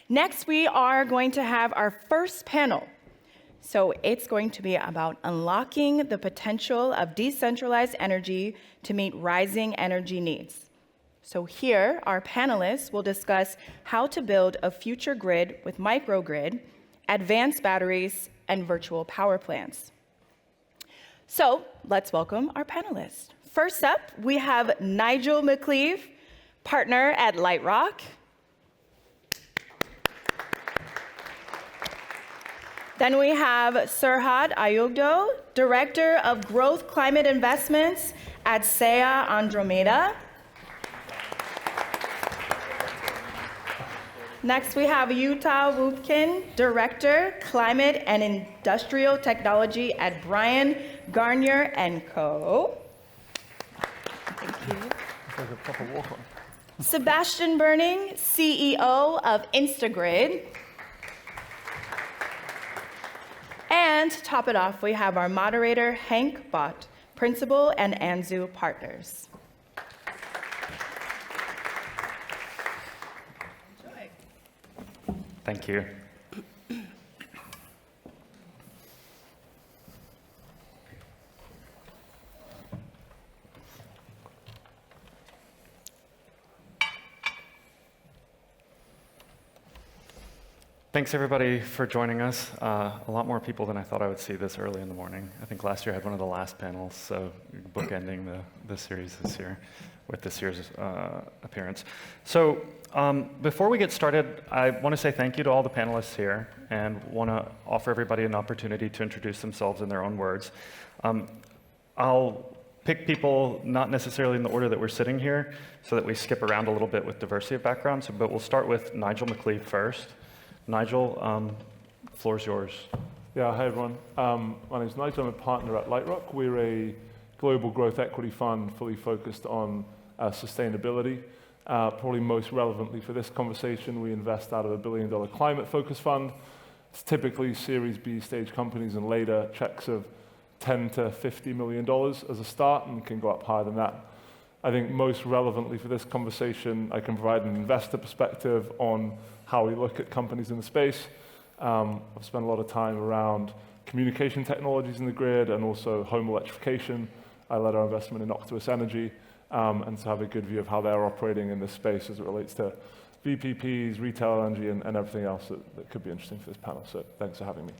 Next, we are going to have our first panel. So it's going to be about unlocking the potential of decentralized energy to meet rising energy needs. So here, our panelists will discuss how to build a future grid with microgrid, advanced batteries, and virtual power plants. So let's welcome our panelists. First up, we have Nigel McCleave, partner at Lightrock. Then we have Serhat Aydogdu, Director of Growth Climate Investments at SEA Andromeda. Next, we have Jutta Wuebken, Director, Climate and Industrial Technology at Bryan, Garnier & Co. Thank you. Like a proper walk-on. Sebastian Berning, CEO of Instagrid. And to top it off, we have our moderator, Henk, Principal and Anzu Partners. Thank you. Thanks, everybody, for joining us. A lot more people than I thought I would see this early in the morning. I think last year I had one of the last panels, so bookending the series this year with this year's appearance. So before we get started, I want to say thank you to all the panelists here and want to offer everybody an opportunity to introduce themselves in their own words. I'll pick people not necessarily in the order that we're sitting here so that we skip around a little bit with diversity of backgrounds, but we'll start with Nigel McCleave first. Nigel, floor's yours. Yeah, hi everyone. My name's Nigel, I'm a partner at Lightrock. We're a global growth equity fund fully focused on sustainability. Probably most relevantly for this conversation, we invest out of $1 billion climate focus fund. It's typically Series B stage companies and later checks of $10 to $50 million as a start and can go up higher than that. I think most relevantly for this conversation, I can provide an investor perspective on how we look at companies in the space. I've spent a lot of time around communication technologies in the grid and also home electrification. I led our investment in Octopus Energy, and so have a good view of how they're operating in this space as it relates to VPPs, retail energy, and everything else that could be interesting for this panel. So thanks for having me.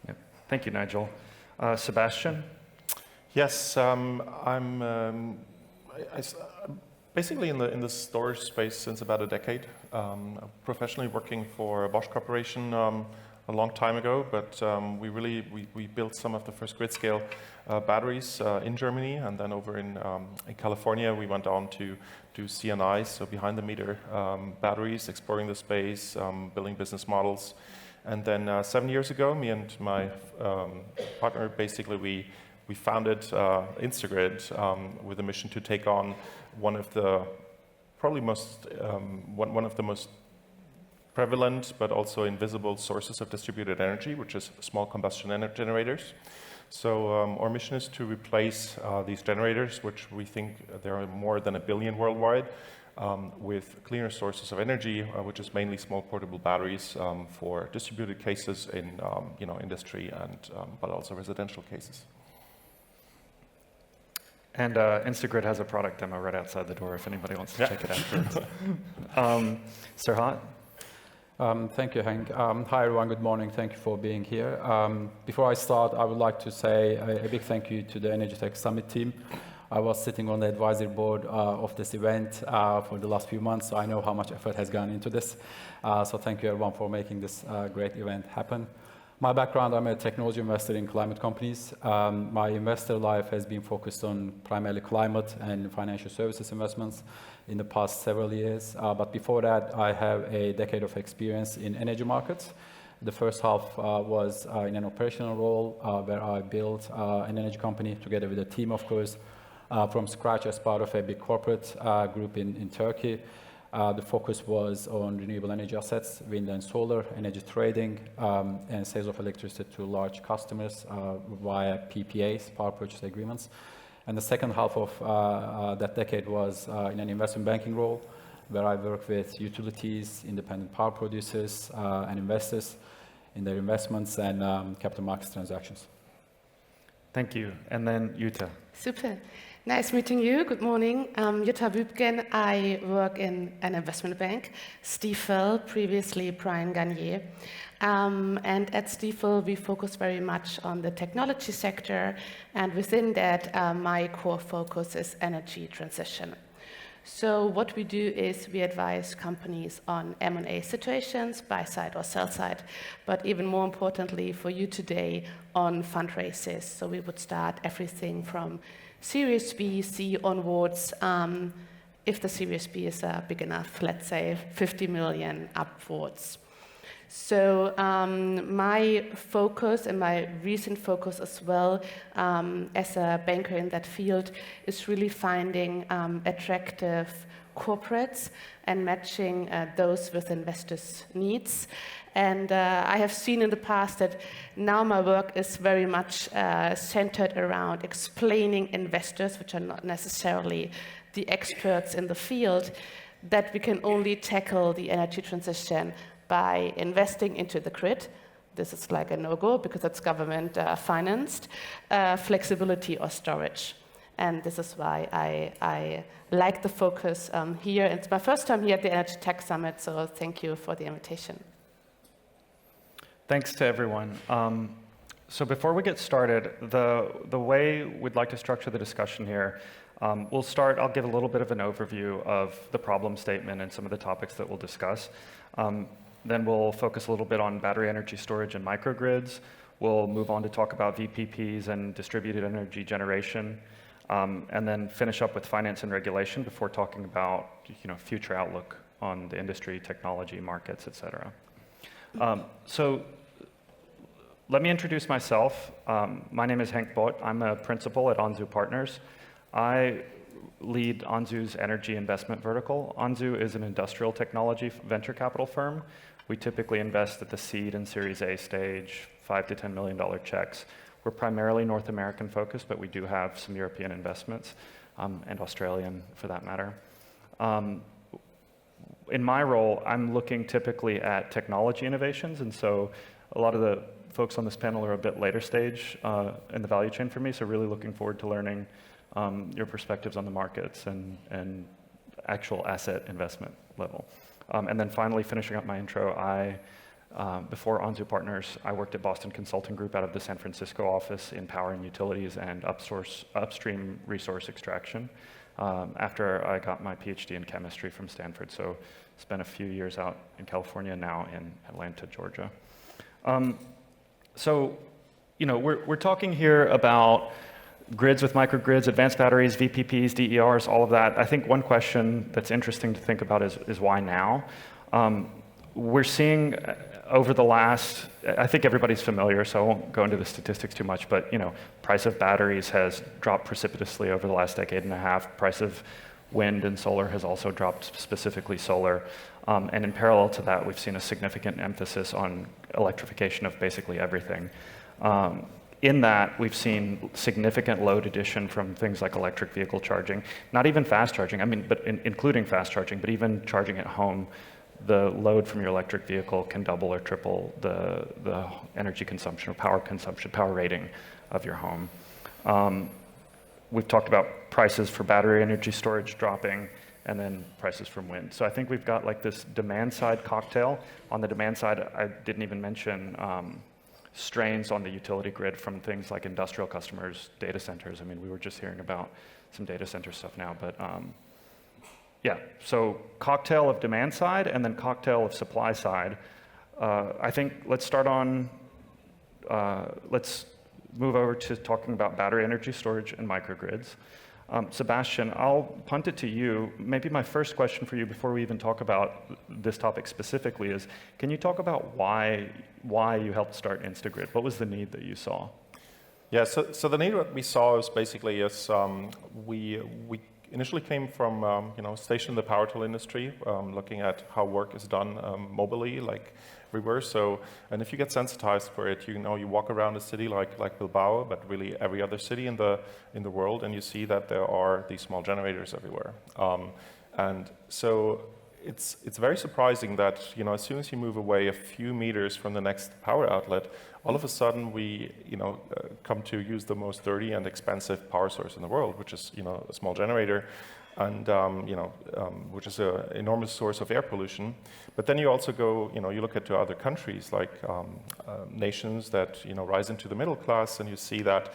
Yep. Thank you, Nigel. Sebastian? Yes, I'm basically in the storage space since about a decade. Professionally working for Bosch Corporation a long time ago, but we built some of the first grid scale batteries in Germany, and then over in California we went on to do CNI, so behind the meter batteries, exploring the space, building business models. And then 7 years ago, me and my partner, basically we founded Instagrid with a mission to take on one of the most prevalent but also invisible sources of distributed energy, which is small combustion generators. So our mission is to replace these generators, which we think there are more than 1 billion worldwide, with cleaner sources of energy, which is mainly small portable batteries for distributed cases in industry and but also residential cases. And Instagrid has a product demo right outside the door if anybody wants to check it out. Serhat? Thank you, Henk. Hi, everyone. Good morning. Thank you for being here. Before I start, I would like to say a big thank you to the Energy Tech Summit team. I was sitting on the advisory board of this event for the last few months, so I know how much effort has gone into this. So thank you, everyone, for making this great event happen. My background, I'm a technology investor in climate companies. My investor life has been focused on primarily climate and financial services investments in the past several years. But before that, I have a decade of experience in energy markets. The first half was in an operational role where I built an energy company together with a team, of course, from scratch as part of a big corporate group in Turkey. The focus was on renewable energy assets, wind and solar, energy trading, and sales of electricity to large customers via PPAs, power purchase agreements. And the second half of that decade was in an investment banking role, where I work with utilities, independent power producers, and investors in their investments and capital markets transactions. Thank you. And then Jutta. Super. Nice meeting you. Good morning. I'm Jutta Wuebken. I work in an investment bank, Stifel, previously Bryan, Garnier. And at Stifel, we focus very much on the technology sector. And within that, my core focus is energy transition. So what we do is we advise companies on M&A situations, buy side or sell side, but even more importantly for you today, on fundraisers. So we would start everything from Series B, C onwards, if the Series B is big enough, let's say 50 million upwards. So my focus and my recent focus as well as a banker in that field is really finding attractive corporates and matching those with investors' needs. And I have seen in the past that now my work is very much centered around explaining investors, which are not necessarily the experts in the field, that we can only tackle the energy transition by investing into the grid. This is like a no-go because it's government financed, flexibility or storage. And this is why I like the focus here. It's my first time here at the Energy Tech Summit, so thank you for the invitation. Thanks to everyone. So before we get started, the way we'd like to structure the discussion here, we'll start, I'll give a little bit of an overview of the problem statement and some of the topics that we'll discuss. Then we'll focus a little bit on battery energy storage and microgrids. We'll move on to talk about VPPs and distributed energy generation, and then finish up with finance and regulation before talking about future outlook on the industry, technology, markets, et cetera. So let me introduce myself. My name is Henk. I'm a principal at Anzu Partners. I lead Anzu's energy investment vertical. Anzu is an industrial technology venture capital firm. We typically invest at the seed and Series A stage, $5 to $10 million checks. We're primarily North American focused, but we do have some European investments, and Australian for that matter. In my role, I'm looking typically at technology innovations, and so a lot of the folks on this panel are a bit later stage in the value chain for me, so really looking forward to learning your perspectives on the markets and actual asset investment level. And then finally, finishing up my intro, before Anzu Partners, I worked at Boston Consulting Group out of the San Francisco office in power and utilities and upstream resource extraction after I got my PhD in chemistry from Stanford. So spent a few years out in California, now in Atlanta, Georgia. So, we're talking here about grids with microgrids, advanced batteries, VPPs, DERs, all of that. I think one question that's interesting to think about is why now? We're seeing over the last, I think everybody's familiar, so I won't go into the statistics too much, but price of batteries has dropped precipitously over the last decade and a half. Price of wind and solar has also dropped, specifically solar. And in parallel to that, we've seen a significant emphasis on electrification of basically everything. In that, we've seen significant load addition from things like electric vehicle charging, not even fast charging, but including fast charging, but even charging at home. The load from your electric vehicle can double or triple the energy consumption or power rating of your home. We've talked about prices for battery energy storage dropping, and then prices from wind. So I think we've got like this demand side cocktail. On the demand side, I didn't even mention strains on the utility grid from things like industrial customers, data centers. I mean, we were just hearing about some data center stuff now, but yeah, so cocktail of demand side and then cocktail of supply side. I think let's start on, let's move over to talking about battery energy storage and microgrids. Sebastian, I'll punt it to you. Maybe my first question for you before we even talk about this topic specifically is, can you talk about why you helped start Instagrid? What was the need that you saw? Yeah, so the need that we saw is basically we initially came from stationed in the power tool industry, looking at how work is done mobily, like everywhere. So, and if you get sensitized for it, you walk around a city like Bilbao, but really every other city in the world, and you see that there are these small generators everywhere. And so it's very surprising that, you know, as soon as you move away a few meters from the next power outlet, all of a sudden we, you know, come to use the most dirty and expensive power source in the world, which is, you know, a small generator, and which is an enormous source of air pollution. But then you also go, you know, you look at other countries like nations that, you know, rise into the middle class, and you see that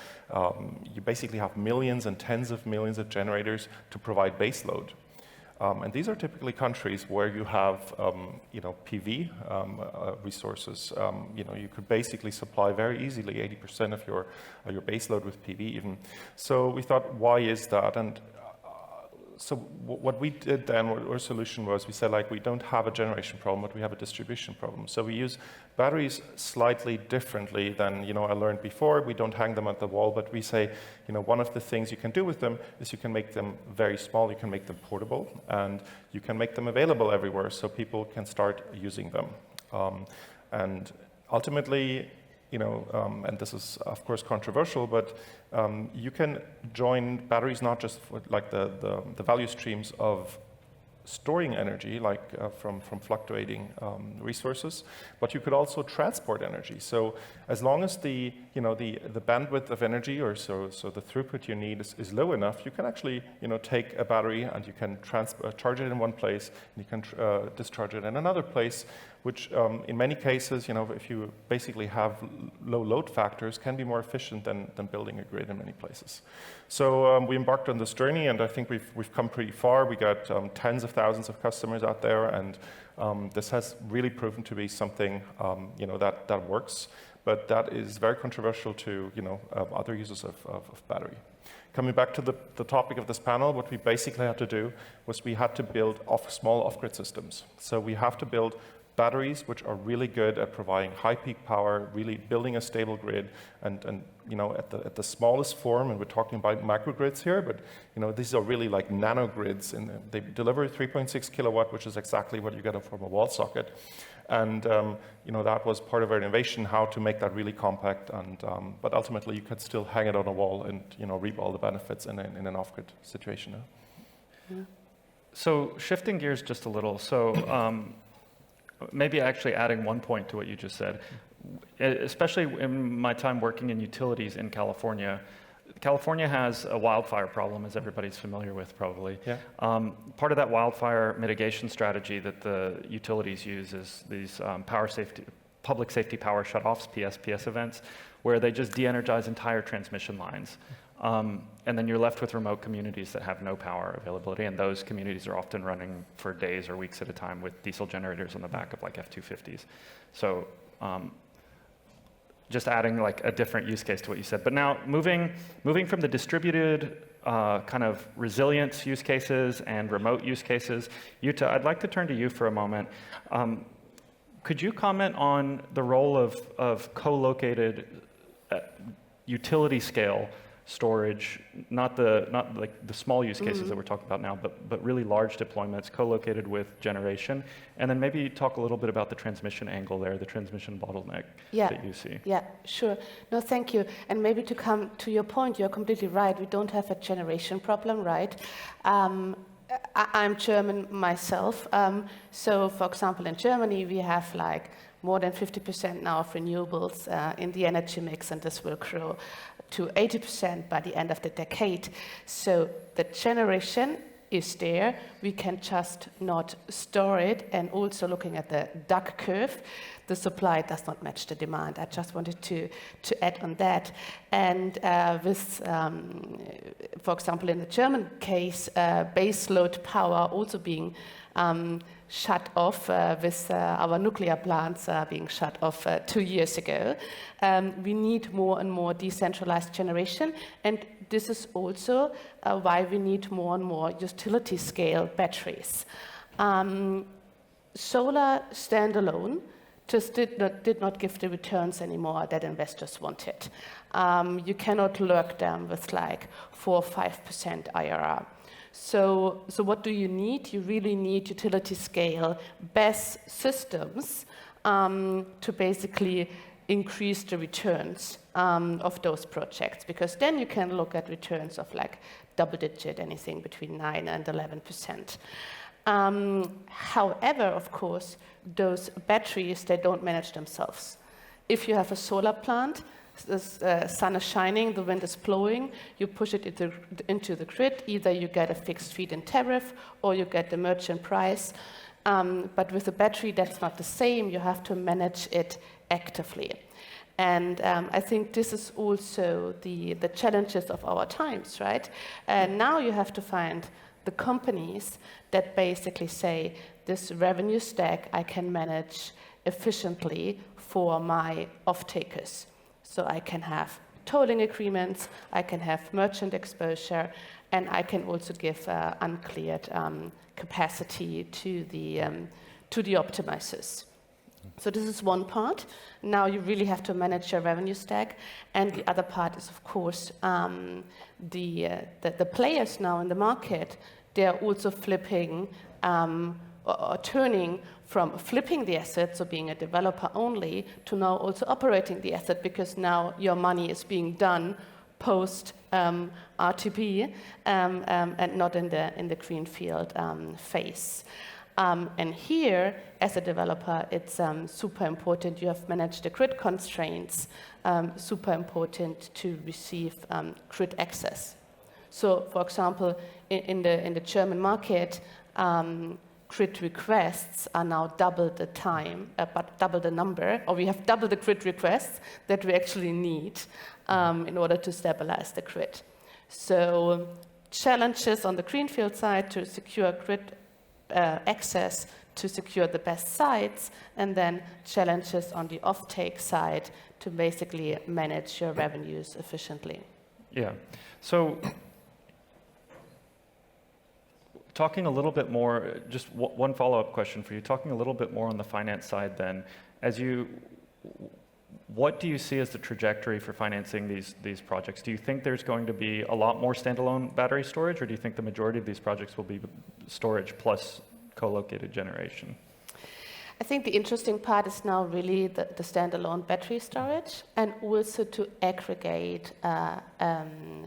you basically have millions and tens of millions of generators to provide base load. And these are typically countries where you have, you know, PV resources. You know, you could basically supply very easily 80% of your baseload with PV even. So we thought, why is that? And so what we did then, what our solution was, we said, like, we don't have a generation problem, but we have a distribution problem. So we use batteries slightly differently than, you know, I learned before. We don't hang them at the wall, but we say, you know, one of the things you can do with them is you can make them very small, you can make them portable, and you can make them available everywhere so people can start using them. And ultimately, you know, and this is of course controversial, but you can join batteries not just for like the value streams of storing energy, like from fluctuating resources, but you could also transport energy. So as long as the bandwidth of energy, or so the throughput you need is low enough, you can actually, you know, take a battery and you can charge it in one place, and you can discharge it in another place, which in many cases, you know, if you basically have low load factors, can be more efficient than building a grid in many places. So we embarked on this journey, and I think we've come pretty far. We got tens of thousands of customers out there, and this has really proven to be something, you know, that works. But that is very controversial to, you know, other users of battery. Coming back to the topic of this panel, what we basically had to do was we had to build small off-grid systems. So we have to build batteries which are really good at providing high peak power, really building a stable grid, and you know, at the smallest form, and we're talking about microgrids here, but you know, these are really like nanogrids, and they deliver 3.6 kilowatt, which is exactly what you get from a wall socket. And you know, that was part of our innovation, how to make that really compact, and but ultimately you could still hang it on a wall and, you know, reap all the benefits in an off-grid situation. Yeah. So shifting gears just a little, so maybe actually adding one point to what you just said, especially in my time working in utilities in California. California has a wildfire problem, as everybody's familiar with probably. Yeah. Part of that wildfire mitigation strategy that the utilities use is these public safety power shutoffs, PSPS events, where they just de-energize entire transmission lines. And then you're left with remote communities that have no power availability, and those communities are often running for days or weeks at a time with diesel generators on the back of like F-250s. So just adding like a different use case to what you said. But now moving from the distributed kind of resilience use cases and remote use cases, Jutta, I'd like to turn to you for a moment. Could you comment on the role of co-located utility scale storage, not like the small use cases that we're talking about now, but really large deployments co-located with generation, and then maybe talk a little bit about the transmission angle there, the transmission bottleneck that you see. Yeah, sure. No, thank you. And maybe to come to your point, you're completely right. We don't have a generation problem, right? I'm German myself. So, for example, in Germany, we have like more than 50% now of renewables in the energy mix, and this will grow to 80% by the end of the decade. So the generation is there. We can just not store it. And also looking at the duck curve, the supply does not match the demand. I just wanted to add on that. And with, for example, in the German case, base load power also being shut off with our nuclear plants being shut off 2 years ago. We need more and more decentralized generation, and this is also why we need more and more utility scale batteries. Solar standalone just did not give the returns anymore that investors wanted. You cannot lurk them with like 4 or 5% IRR. So what do you need? You really need utility scale BESS systems to basically increase the returns of those projects, because then you can look at returns of like double digit, anything between 9 and 11%. However, of course, those batteries, they don't manage themselves. If you have a solar plant, the sun is shining, the wind is blowing, you push it into the grid, either you get a fixed feed-in tariff or you get the merchant price. But with a battery, that's not the same. You have to manage it actively. And I think this is also the challenges of our times, right? And now you have to find the companies that basically say, this revenue stack I can manage efficiently for my off-takers. So I can have tolling agreements, I can have merchant exposure, and I can also give uncleared capacity to the optimizers. So this is one part. Now you really have to manage your revenue stack, and the other part is, of course, the players now in the market. They are also flipping or turning from flipping the asset, so being a developer only, to now also operating the asset, because now your money is being done post RTB and not in the greenfield phase. And here, as a developer, it's super important. You have managed the grid constraints, super important to receive grid access. So, for example, in the German market, grid requests are now double the time, but double the number, or we have double the grid requests that we actually need in order to stabilize the grid. So challenges on the greenfield side to secure grid access, to secure the best sites, and then challenges on the offtake side to basically manage your revenues efficiently. Yeah. So talking a little bit more, just one follow-up question for you, talking a little bit more on the finance side then, what do you see as the trajectory for financing these projects? Do you think there's going to be a lot more standalone battery storage, or do you think the majority of these projects will be storage plus co-located generation? I think the interesting part is now really the standalone battery storage, and also to aggregate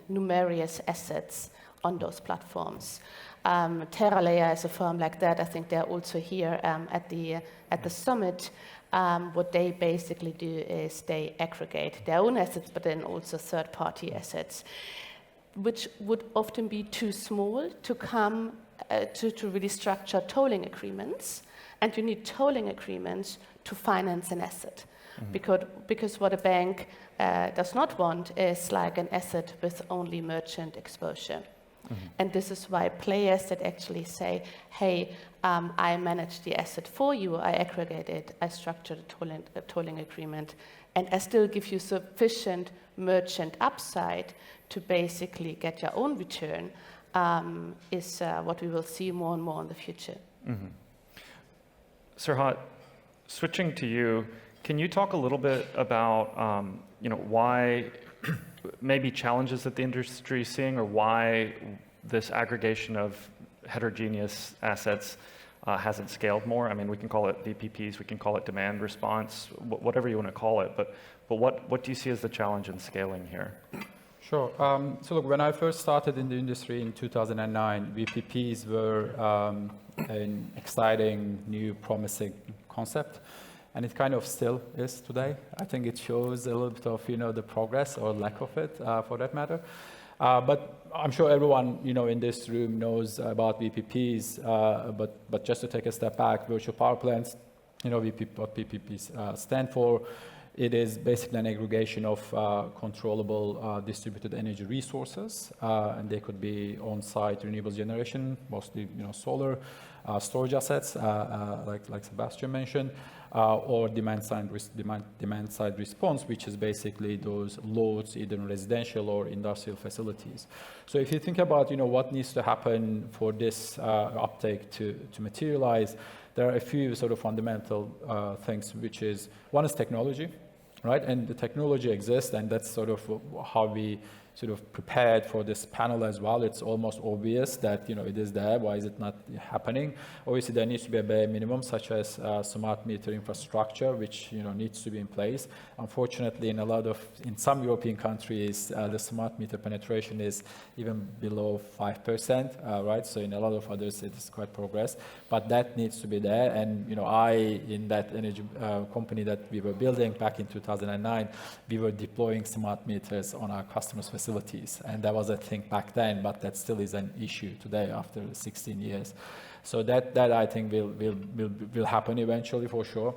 numerous assets on those platforms. TerraLayer is a firm like that. I think they're also here at the summit. What they basically do is they aggregate their own assets, but then also third-party assets, which would often be too small to come to really structure tolling agreements. And you need tolling agreements to finance an asset. Because what a bank does not want is like an asset with only merchant exposure. And this is why players that actually say, hey, I manage the asset for you, I aggregate it, I structure the tolling agreement, and I still give you sufficient merchant upside to basically get your own return, is what we will see more and more in the future. Serhat, switching to you, can you talk a little bit about why maybe challenges that the industry is seeing, or why this aggregation of heterogeneous assets hasn't scaled more? I mean, we can call it VPPs, we can call it demand response, whatever you want to call it, but what do you see as the challenge in scaling here? Sure. So look, when I first started in the industry in 2009, VPPs were an exciting, new, promising concept. And it kind of still is today. I think it shows a little bit of, the progress or lack of it, for that matter. But I'm sure everyone, in this room knows about VPPs. But just to take a step back, virtual power plants, what VPPs stand for. It is basically an aggregation of controllable distributed energy resources, and they could be on-site renewable generation, mostly, solar, storage assets, like Sebastian mentioned. Or demand-side response, which is basically those loads, either in residential or industrial facilities. So if you think about, what needs to happen for this uptake to materialize, there are a few sort of fundamental things, which is, one is technology, right? And the technology exists, and that's sort of how we sort of prepared for this panel as well. It's almost obvious that it is there. Why is it not happening? Obviously, there needs to be a bare minimum, such as smart meter infrastructure, which needs to be in place. Unfortunately, in some European countries, the smart meter penetration is even below 5%, right? So in a lot of others, it is quite progress, but that needs to be there. And in that energy company that we were building back in 2009, we were deploying smart meters on our customers' facilities, and that was a thing back then, but that still is an issue today after 16 years. So that I think will happen eventually for sure.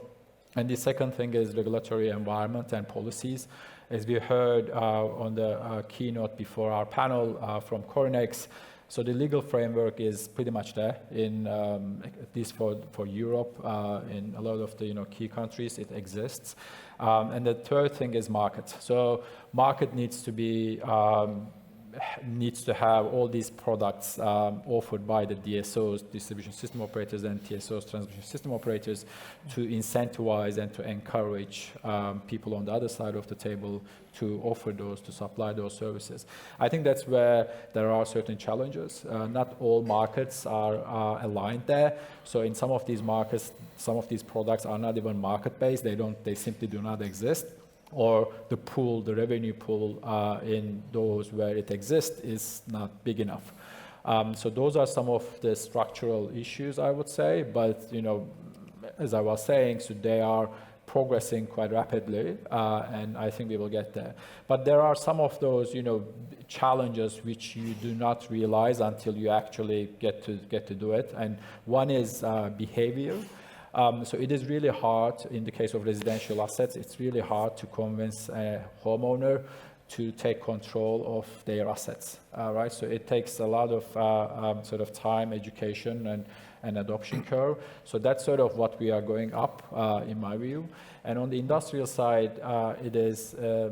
And the second thing is regulatory environment and policies. As we heard on the keynote before our panel from Coronex, so the legal framework is pretty much there, at least for Europe. In a lot of the key countries, it exists. And the third thing is market. So market needs to have all these products offered by the DSOs, distribution system operators, and TSOs, transmission system operators, to incentivize and to encourage people on the other side of the table to offer those, to supply those services. I think that's where there are certain challenges. Not all markets are aligned there. So in some of these markets, some of these products are not even market-based. They simply do not exist. Or the revenue pool in those where it exists is not big enough. So those are some of the structural issues, I would say. But as I was saying, so they are progressing quite rapidly, and I think we will get there. But there are some of those, challenges which you do not realize until you actually get to do it. And one is behavior. So it is really hard in the case of residential assets. It's really hard to convince a homeowner to take control of their assets, right? So it takes a lot of sort of time, education, and adoption curve. So that's sort of what we are going up, in my view. And on the industrial side, it is a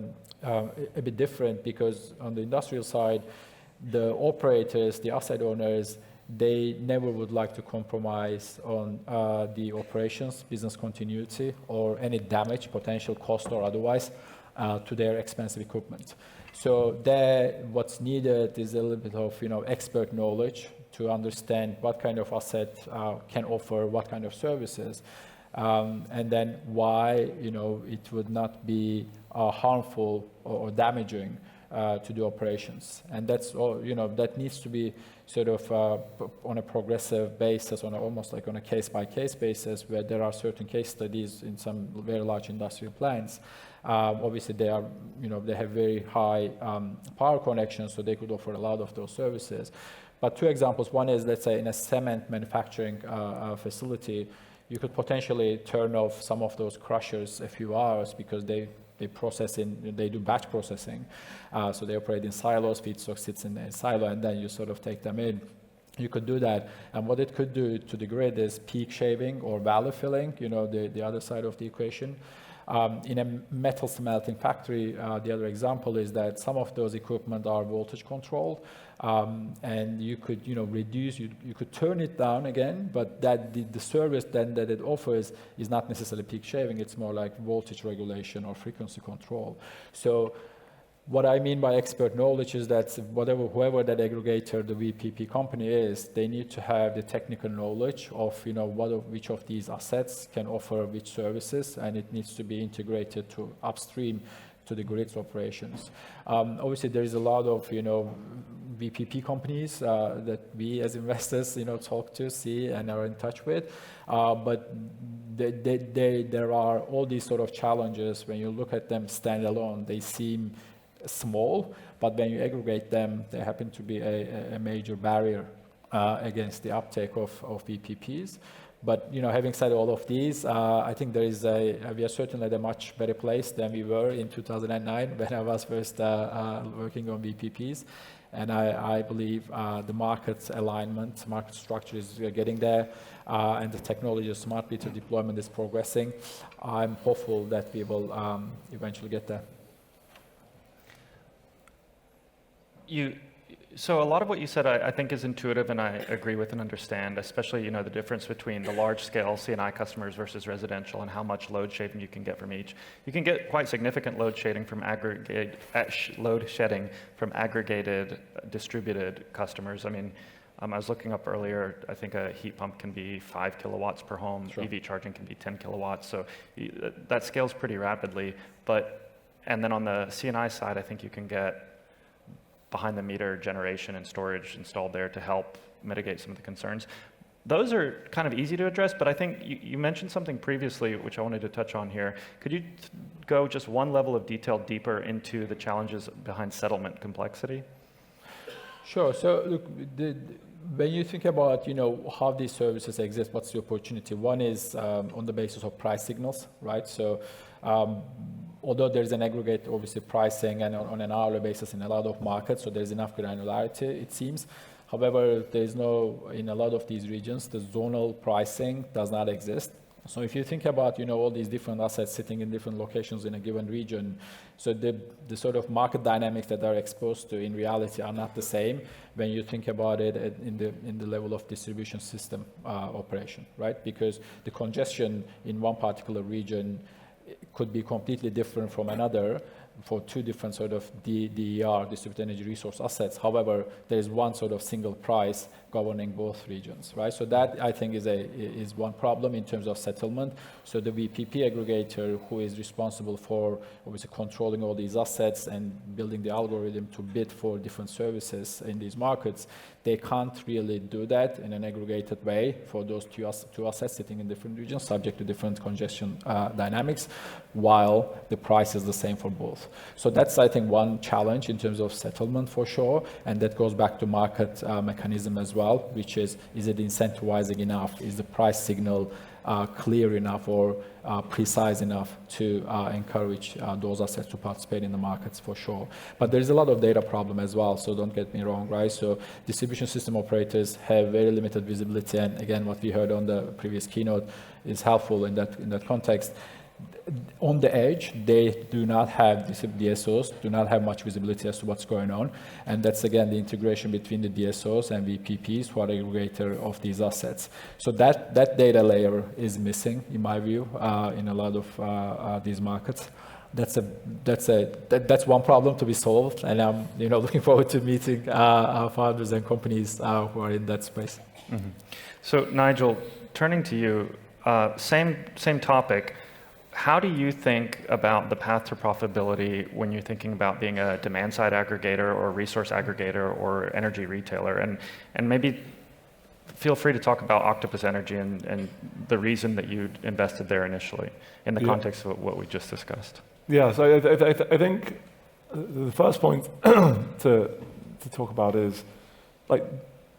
bit different, because on the industrial side, the operators, the asset owners, they never would like to compromise on the operations, business continuity, or any damage, potential cost or otherwise, to their expensive equipment. So there, what's needed is a little bit of expert knowledge to understand what kind of asset can offer what kind of services, and then why it would not be harmful or damaging to the operations. And that's all, that needs to be sort of on a progressive basis, almost like on a case-by-case basis, where there are certain case studies in some very large industrial plants. Obviously, they have very high power connections, so they could offer a lot of those services. But two examples. One is, let's say, in a cement manufacturing facility, you could potentially turn off some of those crushers a few hours because they do batch processing. So they operate in silos, feedstock sits in a silo, and then you sort of take them in. You could do that. And what it could do to the grid is peak shaving or value filling, the other side of the equation. In a metal smelting factory, the other example is that some of those equipment are voltage controlled, and you could reduce, you could turn it down again, but that the service then that it offers is not necessarily peak shaving. It's more like voltage regulation or frequency control. So what I mean by expert knowledge is that whoever that aggregator, the VPP company is, they need to have the technical knowledge of which of these assets can offer which services, and it needs to be integrated to upstream to the grid's operations. Obviously, there is a lot of VPP companies that we as investors talk to, see, and are in touch with, but there are all these sort of challenges. When you look at them standalone, they seem small, but when you aggregate them, they happen to be a major barrier against the uptake of VPPs. But having said all of these, I think we are certainly at a much better place than we were in 2009 when I was first working on VPPs. And I believe the market alignment, market structure is getting there, and the technology of smart meter deployment is progressing. I'm hopeful that we will eventually get there. So a lot of what you said I think is intuitive and I agree with and understand, especially the difference between the large scale C&I customers versus residential and how much load shedding you can get from each. You can get quite significant load shedding from aggregated distributed customers. I mean, I was looking up earlier, I think a heat pump can be 5 kilowatts per home, sure. EV charging can be 10 kilowatts, so that scales pretty rapidly. And then on the C&I side, I think you can get behind the meter generation and storage installed there to help mitigate some of the concerns. Those are kind of easy to address, but I think you mentioned something previously which I wanted to touch on here. Could you go just one level of detail deeper into the challenges behind settlement complexity? Sure. So look, when you think about how these services exist, what's the opportunity? One is on the basis of price signals, right? So although there's an aggregate, obviously, pricing and on an hourly basis in a lot of markets, so there's enough granularity, it seems. However, there's in a lot of these regions, the zonal pricing does not exist. So if you think about, all these different assets sitting in different locations in a given region, so the sort of market dynamics that they're exposed to in reality are not the same when you think about it in the level of distribution system operation, right? Because the congestion in one particular region could be completely different from another for two different sort of DER, distributed energy resource assets. However, there is one sort of single price governing both regions, right? So that, I think, is one problem in terms of settlement. So the VPP aggregator, who is responsible for obviously controlling all these assets and building the algorithm to bid for different services in these markets, they can't really do that in an aggregated way for those two assets sitting in different regions, subject to different congestion dynamics, while the price is the same for both. So that's, I think, one challenge in terms of settlement for sure, and that goes back to market mechanism as well, which is it incentivizing enough? Is the price signal clear enough or precise enough to encourage those assets to participate in the markets for sure? But there's a lot of data problem as well, so don't get me wrong, right? So distribution system operators have very limited visibility, and again, what we heard on the previous keynote is helpful in that context. On the edge, they do not have, DSOs do not have much visibility as to what's going on. And that's, again, the integration between the DSOs and VPPs, who are aggregator of these assets. So that data layer is missing, in my view, in a lot of these markets. That's one problem to be solved. And I'm looking forward to meeting our founders and companies who are in that space. Mm-hmm. So, Nigel, turning to you, same topic. How do you think about the path to profitability when you're thinking about being a demand-side aggregator or a resource aggregator or energy retailer? And maybe feel free to talk about Octopus Energy and the reason that you invested there initially in the context of what we just discussed. Yeah, so I think the first point to talk about is,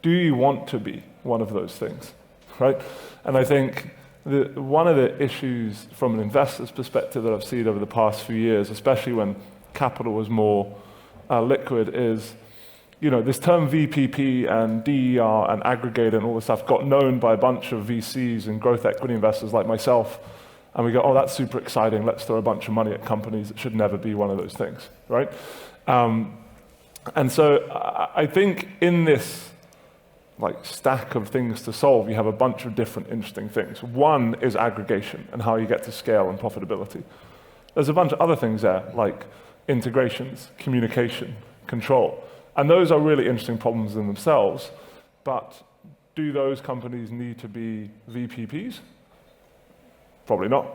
do you want to be one of those things, right? And I think one of the issues from an investor's perspective that I've seen over the past few years, especially when capital was more liquid, is this term VPP and DER and aggregator and all this stuff got known by a bunch of VCs and growth equity investors like myself, and we go, oh, that's super exciting, let's throw a bunch of money at companies that should never be one of those things, right? And so I think in this stack of things to solve, you have a bunch of different interesting things. One is aggregation and how you get to scale and profitability. There's a bunch of other things there, like integrations, communication, control. And those are really interesting problems in themselves, but do those companies need to be VPPs? Probably not.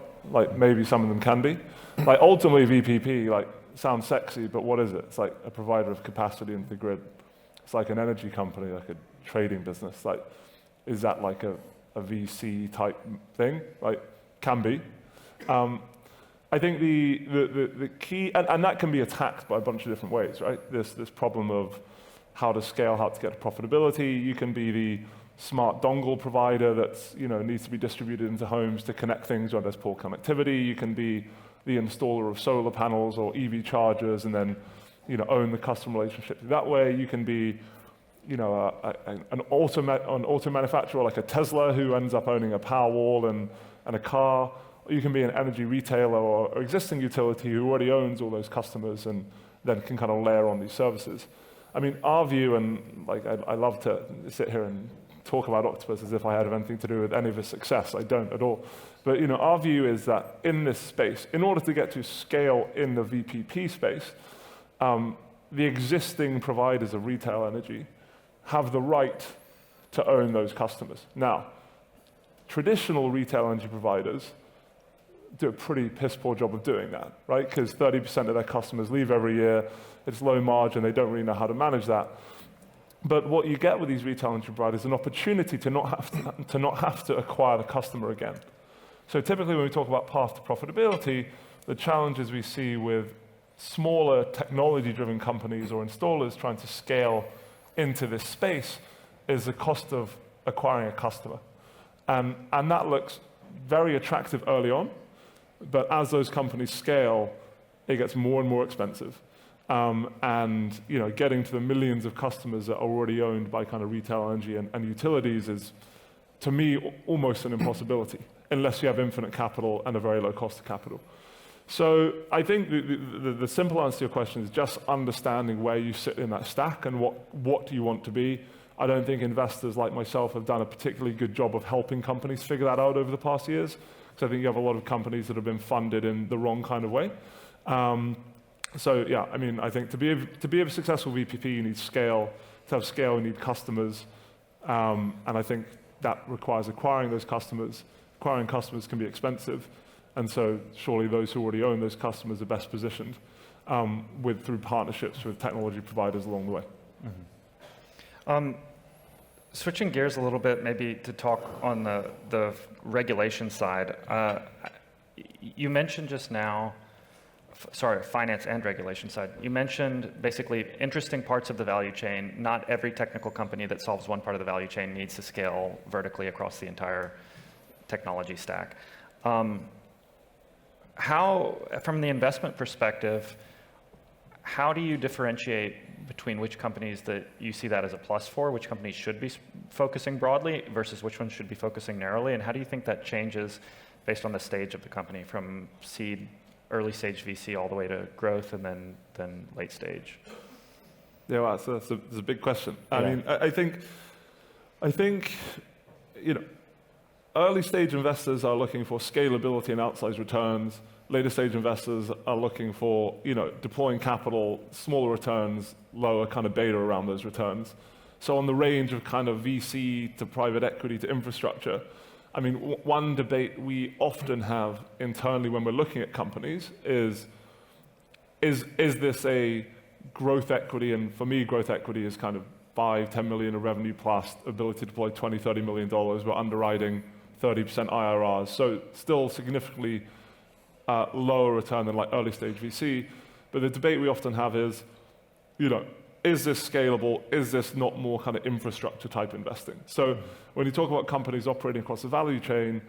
Maybe some of them can be. Ultimately, VPP, sounds sexy, but what is it? It's like a provider of capacity into the grid. It's like an energy company, like a trading business. Is that like a VC type thing? Can be. I think the key, and that can be attacked by a bunch of different ways, right? This problem of how to scale, how to get to profitability. You can be the smart dongle provider that's needs to be distributed into homes to connect things where there's poor connectivity. You can be the installer of solar panels or EV chargers and then own the customer relationship that way. You can be an auto manufacturer like a Tesla who ends up owning a Powerwall and a car. Or you can be an energy retailer or existing utility who already owns all those customers and then can kind of layer on these services. I mean, our view, and like I love to sit here and talk about Octopus as if I had anything to do with any of his success. I don't at all. But our view is that in this space, in order to get to scale in the VPP space, the existing providers of retail energy have the right to own those customers. Now, traditional retail energy providers do a pretty piss-poor job of doing that, right? Because 30% of their customers leave every year. It's low margin. They don't really know how to manage that. But what you get with these retail energy providers is an opportunity to not have to acquire the customer again. So typically when we talk about path to profitability, the challenges we see with smaller technology-driven companies or installers trying to scale into this space is the cost of acquiring a customer. And that looks very attractive early on, but as those companies scale, it gets more and more expensive. And getting to the millions of customers that are already owned by kind of retail energy and utilities is, to me, almost an impossibility, unless you have infinite capital and a very low cost of capital. So I think the simple answer to your question is just understanding where you sit in that stack and what do you want to be. I don't think investors like myself have done a particularly good job of helping companies figure that out over the past years, because I think you have a lot of companies that have been funded in the wrong kind of way. So yeah, I mean, I think to be a successful VPP, you need scale. To have scale, you need customers, and I think that requires acquiring those customers. Acquiring customers can be expensive, and so surely those who already own those customers are best positioned through partnerships with technology providers along the way. Mm-hmm. Switching gears a little bit, maybe to talk on the regulation side. You mentioned just now, finance and regulation side. You mentioned basically interesting parts of the value chain. Not every technical company that solves one part of the value chain needs to scale vertically across the entire technology stack. How, from the investment perspective, how do you differentiate between which companies that you see that as a plus for, which companies should be focusing broadly versus which ones should be focusing narrowly, and how do you think that changes based on the stage of the company, from seed, early stage VC all the way to growth and then late stage? Yeah, well, that's a big question. Yeah. I mean, I think early stage investors are looking for scalability and outsized returns. Later stage investors are looking for deploying capital, smaller returns, lower kind of beta around those returns. So on the range of kind of VC to private equity to infrastructure, I mean, one debate we often have internally when we're looking at companies is this a growth equity? And for me, growth equity is kind of 5-10 million of revenue plus ability to deploy $20-30 million. We're underwriting 30% IRRs, so still significantly lower return than like early stage VC. But the debate we often have is, is this scalable? Is this not more kind of infrastructure type investing? So when you talk about companies operating across the value chain,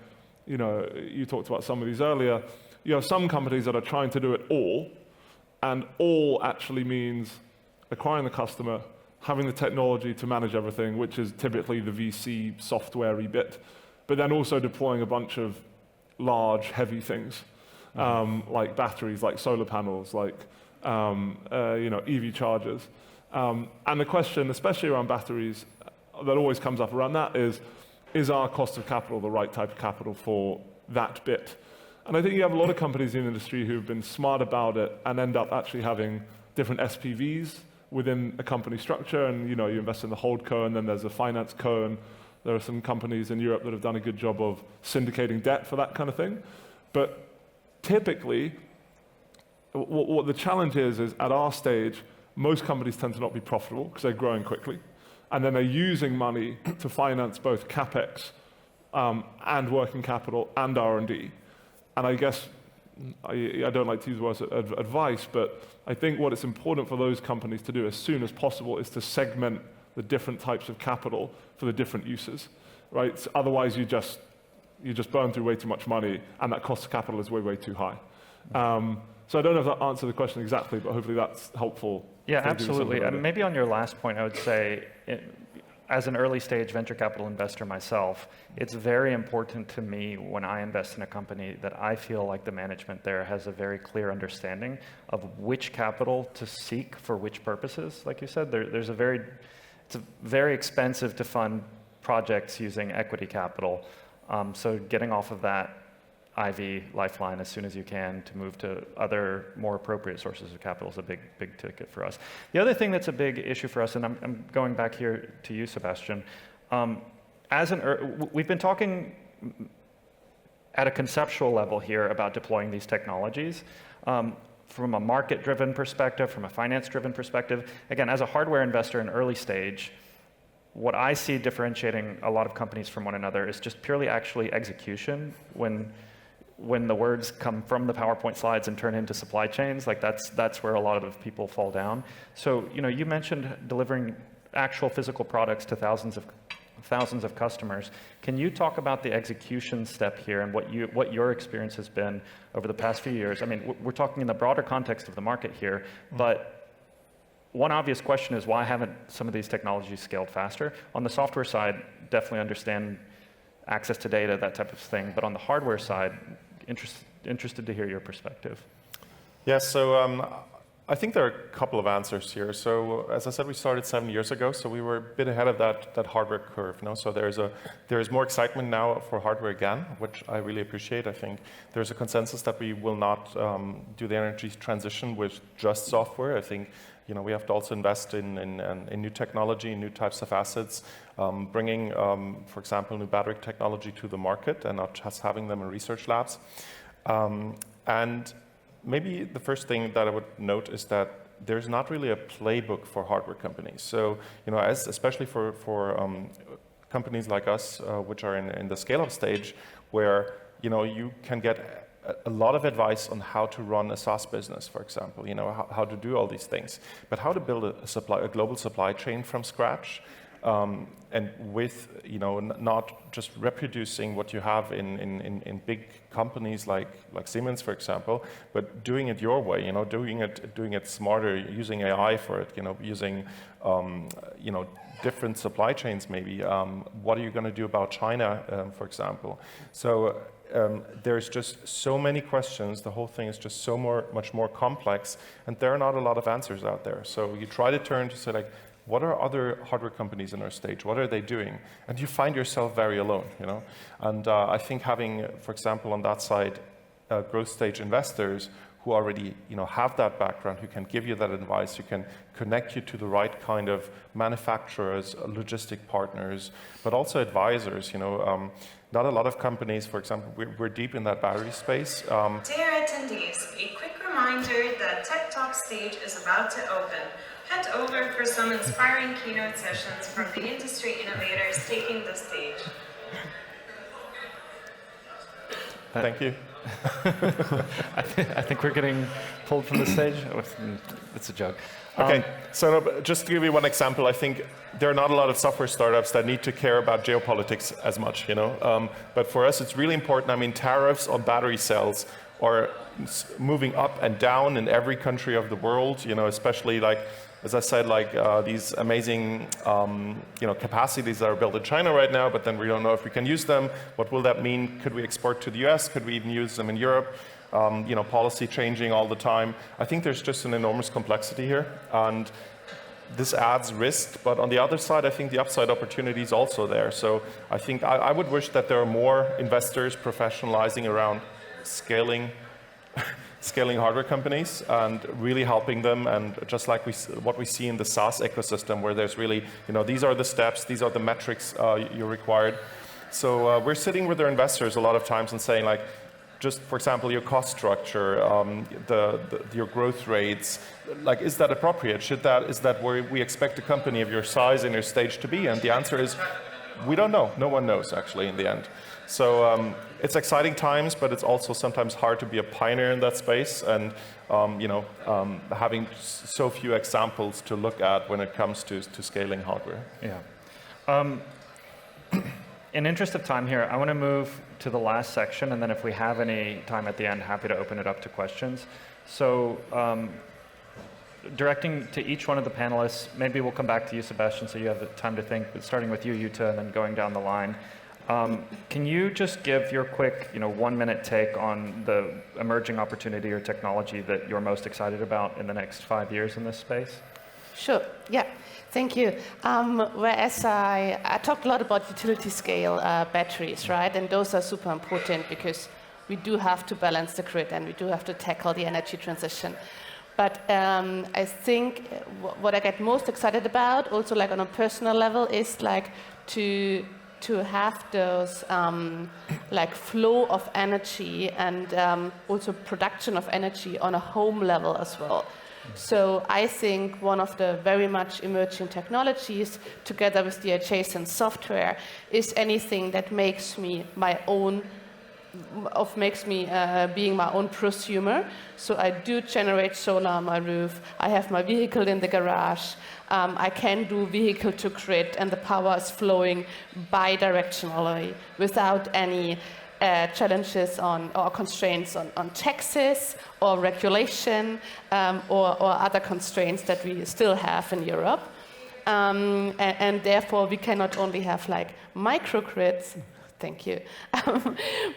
you talked about some of these earlier, you have some companies that are trying to do it all, and all actually means acquiring the customer, having the technology to manage everything, which is typically the VC software-y bit, but then also deploying a bunch of large, heavy things, like batteries, like solar panels, like EV chargers. And the question, especially around batteries, that always comes up around that is our cost of capital the right type of capital for that bit? And I think you have a lot of companies in the industry who've been smart about it and end up actually having different SPVs within a company structure, and you invest in the holdco, and then there's a finance co, and there are some companies in Europe that have done a good job of syndicating debt for that kind of thing. But typically, what the challenge is at our stage, most companies tend to not be profitable because they're growing quickly, and then they're using money to finance both CapEx and working capital and R&D. And I guess, I don't like to use words advice, but I think what it's important for those companies to do as soon as possible is to segment the different types of capital for the different uses, right? So otherwise, you just burn through way too much money, and that cost of capital is way, way too high. So I don't know if that answered the question exactly, but hopefully that's helpful. Yeah, absolutely. And maybe on your last point, I would say, as an early stage venture capital investor myself, it's very important to me when I invest in a company that I feel like the management there has a very clear understanding of which capital to seek for which purposes. Like you said, it's very expensive to fund projects using equity capital. So getting off of that IV lifeline as soon as you can to move to other more appropriate sources of capital is a big ticket for us. The other thing that's a big issue for us, and I'm going back here to you, Sebastian, we've been talking at a conceptual level here about deploying these technologies. From a market-driven perspective, from a finance-driven perspective, again, as a hardware investor in early stage, what I see differentiating a lot of companies from one another is just purely actually execution. When the words come from the PowerPoint slides and turn into supply chains, like that's where a lot of people fall down. So, you mentioned delivering actual physical products to thousands of customers. Can you talk about the execution step here and what your experience has been over the past few years? I mean, we're talking in the broader context of the market here, but one obvious question is why haven't some of these technologies scaled faster? On the software side, definitely understand access to data, that type of thing. But on the hardware side, interested to hear your perspective. Yeah, so I think there are a couple of answers here. So as I said, we started 7 years ago, so we were a bit ahead of that hardware curve. So there is more excitement now for hardware again, which I really appreciate. I think there's a consensus that we will not do the energy transition with just software. I think we have to also invest in new technology, new types of assets, bringing, for example, new battery technology to the market and not just having them in research labs. And maybe the first thing that I would note is that there's not really a playbook for hardware companies. So, especially for companies like us, which are in the scale-up stage, where you can get a lot of advice on how to run a SaaS business, for example, how to do all these things. But how to build a global supply chain from scratch, and with, not just reproducing what you have in big companies like Siemens, for example, but doing it your way, doing it smarter, using AI for it, using, different supply chains maybe. What are you going to do about China, for example? So there's just so many questions. The whole thing is just much more complex, and there are not a lot of answers out there. So you try to turn to say, like, what are other hardware companies in our stage? What are they doing? And you find yourself very alone, And I think having, for example, on that side, growth stage investors who already, have that background, who can give you that advice, who can connect you to the right kind of manufacturers, logistic partners, but also advisors, Not a lot of companies, for example, we're deep in that battery space. Dear attendees, a quick reminder that Tech Talk stage is about to open. Head over for some inspiring keynote sessions from the industry innovators taking the stage. Thank you. I think we're getting pulled from the stage. It's a joke. Okay, so just to give you one example, I think there are not a lot of software startups that need to care about geopolitics as much, But for us, it's really important. I mean, tariffs on battery cells are moving up and down in every country of the world, especially as I said, these amazing, capacities that are built in China right now, but then we don't know if we can use them. What will that mean? Could we export to the US? Could we even use them in Europe? Policy changing all the time. I think there's just an enormous complexity here, and this adds risk. But on the other side, I think the upside opportunity is also there. So I think I would wish that there are more investors professionalizing around scaling hardware companies and really helping them, and just like what we see in the SaaS ecosystem, where there's really, these are the steps, these are the metrics you're required. So we're sitting with our investors a lot of times and saying, like, just, for example, your cost structure, your growth rates, like, is that appropriate? Is that where we expect a company of your size and your stage to be? And the answer is, we don't know. No one knows, actually, in the end. So it's exciting times, but it's also sometimes hard to be a pioneer in that space, and having so few examples to look at when it comes to scaling hardware. Yeah. In interest of time here, I want to move to the last section, and then if we have any time at the end, happy to open it up to questions. So directing to each one of the panelists. Maybe we'll come back to you, Sebastian, so you have the time to think, but starting with you, Jutta, and then going down the line. Can you just give your quick 1-minute take on the emerging opportunity or technology that you're most excited about in the next 5 years in this space? Sure, yeah, thank you. Whereas I talked a lot about utility scale batteries, right? And those are super important because we do have to balance the grid and we do have to tackle the energy transition. But I think what I get most excited about, also like on a personal level, is like to have those like flow of energy and also production of energy on a home level as well. So I think one of the very much emerging technologies, together with the adjacent software, is anything that makes me my own, being my own prosumer. So I do generate solar on my roof. I have my vehicle in the garage. I can do vehicle to grid, and the power is flowing bidirectionally without any challenges or constraints on taxes or regulation or other constraints that we still have in Europe. And therefore, we can not only have like microgrids, thank you,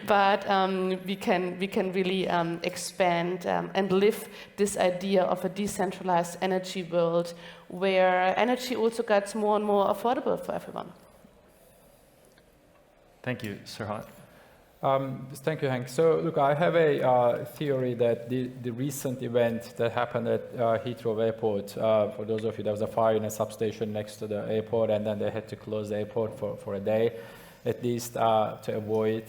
but we can really expand and live this idea of a decentralized energy world where energy also gets more and more affordable for everyone. Thank you, Serhat. Thank you, Henk. So, look, I have a theory that the recent event that happened at Heathrow Airport, for those of you, there was a fire in a substation next to the airport, and then they had to close the airport for a day, at least to avoid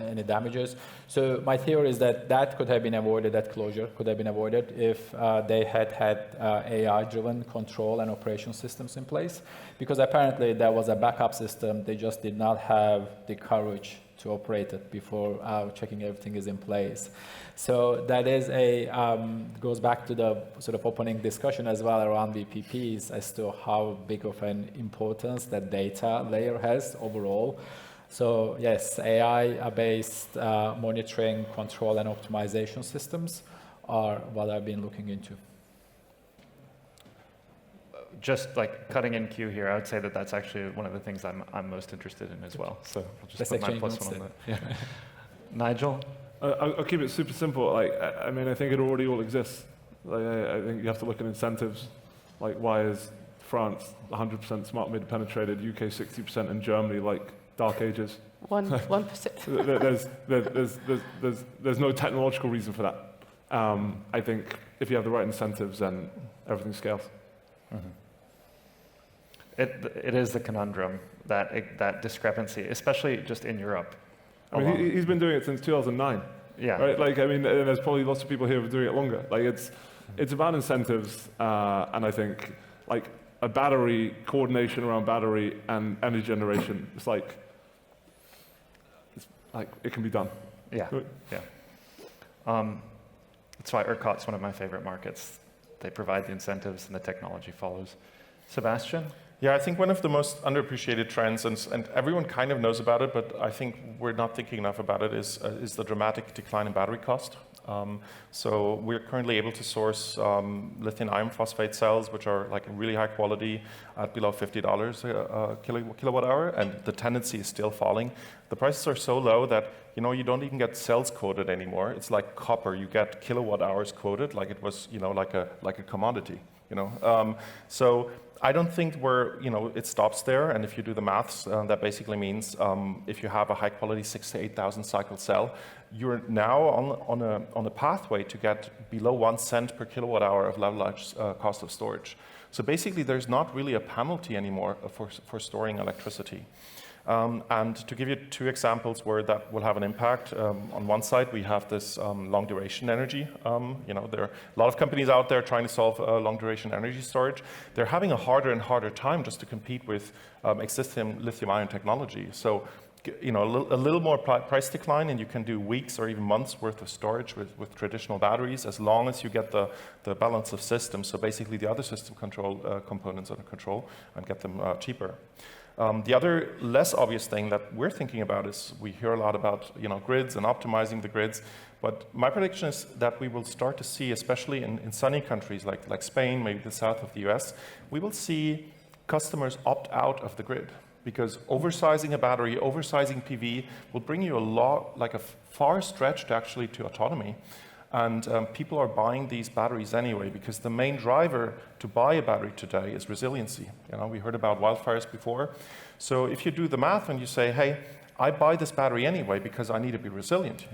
any damages. So my theory is that could have been avoided, that closure could have been avoided if they had AI-driven control and operation systems in place, because apparently there was a backup system. They just did not have the courage to operate it before checking everything is in place. So that is goes back to the sort of opening discussion as well around VPPs as to how big of an importance that data layer has overall. So yes, AI-based monitoring, control, and optimization systems are what I've been looking into. Just like cutting in queue here, I would say that that's actually one of the things I'm most interested in as well. So I'll just put my +1 on that. Yeah. Nigel? I'll keep it super simple. Like, I mean, I think it already all exists. Like, I think you have to look at incentives. Like, why is France 100% smart meter penetrated, UK 60%, and Germany like dark ages? 1%. There's no technological reason for that. I think if you have the right incentives, then everything scales. Mm-hmm. It is the conundrum, that discrepancy, especially just in Europe. I mean, he's been doing it since 2009. Yeah. Right? Like, I mean, there's probably lots of people here who are doing it longer. Like, it's about incentives, and I think, like, a battery, coordination around battery and energy generation, it's like it can be done. Yeah, yeah. That's why ERCOT's one of my favorite markets. They provide the incentives and the technology follows. Sebastian? Yeah, I think one of the most underappreciated trends, and everyone kind of knows about it, but I think we're not thinking enough about it, is the dramatic decline in battery cost. So we're currently able to source lithium iron phosphate cells, which are like really high quality at below $50 a kilowatt hour, and the tendency is still falling. The prices are so low that you don't even get cells quoted anymore. It's like copper; you get kilowatt hours quoted, like it was like a commodity. So I don't think it stops there. And if you do the maths, that basically means if you have a high quality 6,000 to 8,000 cycle cell, you're now on a pathway to get below 1 cent per kilowatt hour of levelized cost of storage. So basically, there's not really a penalty anymore for storing electricity. And to give you 2 examples where that will have an impact, on one side we have this long duration energy. There are a lot of companies out there trying to solve long duration energy storage. They're having a harder and harder time just to compete with existing lithium ion technology. So a little more price decline, and you can do weeks or even months worth of storage with traditional batteries, as long as you get the balance of systems. So basically the other system control components under control, and get them cheaper. The other less obvious thing that we're thinking about is we hear a lot about grids and optimizing the grids, but my prediction is that we will start to see, especially in sunny countries like Spain, maybe the south of the US, we will see customers opt out of the grid because oversizing a battery, oversizing PV will bring you a far stretch to autonomy. And people are buying these batteries anyway because the main driver to buy a battery today is resiliency. We heard about wildfires before. So if you do the math and you say, hey, I buy this battery anyway because I need to be resilient,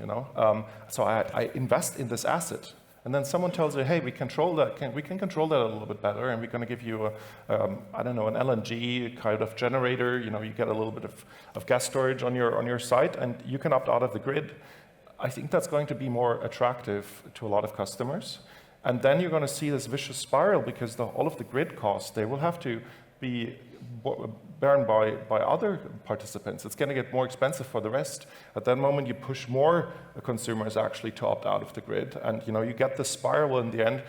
so I invest in this asset. And then someone tells you, hey, we can control that a little bit better, and we're going to give you an LNG kind of generator. You get a little bit of gas storage on your site, and you can opt out of the grid. I think that's going to be more attractive to a lot of customers. And then you're going to see this vicious spiral because all of the grid costs, they will have to be borne by other participants. It's going to get more expensive for the rest. At that moment, you push more consumers actually to opt out of the grid. And you get this spiral in the end.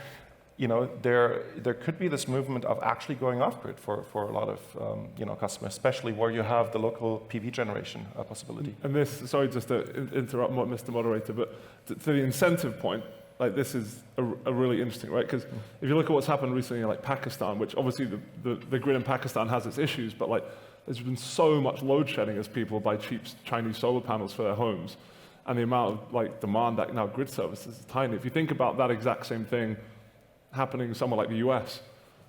There could be this movement of actually going off-grid for a lot of customers, especially where you have the local PV generation possibility. And this, sorry just to interrupt Mr. Moderator, but to the incentive point, this is a really interesting, right? Because if you look at what's happened recently in Pakistan, which obviously the grid in Pakistan has its issues, but there's been so much load shedding as people buy cheap Chinese solar panels for their homes, and the amount of demand that now grid services is tiny. If you think about that exact same thing happening somewhere like the US,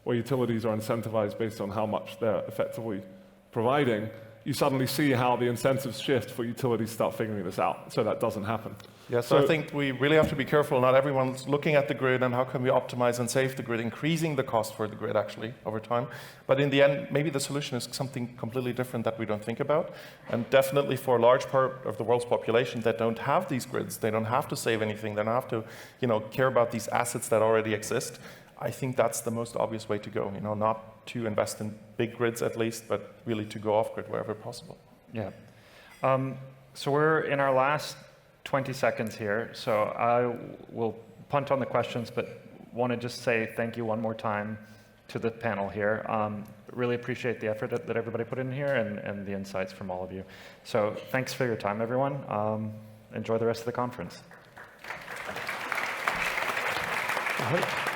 where utilities are incentivized based on how much they're effectively providing, you suddenly see how the incentives shift for utilities start figuring this out, so that doesn't happen. Yeah, so I think we really have to be careful. Not everyone's looking at the grid and how can we optimize and save the grid, increasing the cost for the grid actually over time. But in the end, maybe the solution is something completely different that we don't think about. And definitely for a large part of the world's population that don't have these grids, they don't have to save anything, they don't have to care about these assets that already exist. I think that's the most obvious way to go, not to invest in big grids at least, but really to go off grid wherever possible. Yeah. So we're in our last 20 seconds here, so I will punt on the questions, but want to just say thank you one more time to the panel here. Really appreciate the effort that everybody put in here and the insights from all of you. So thanks for your time, everyone. Enjoy the rest of the conference. All right.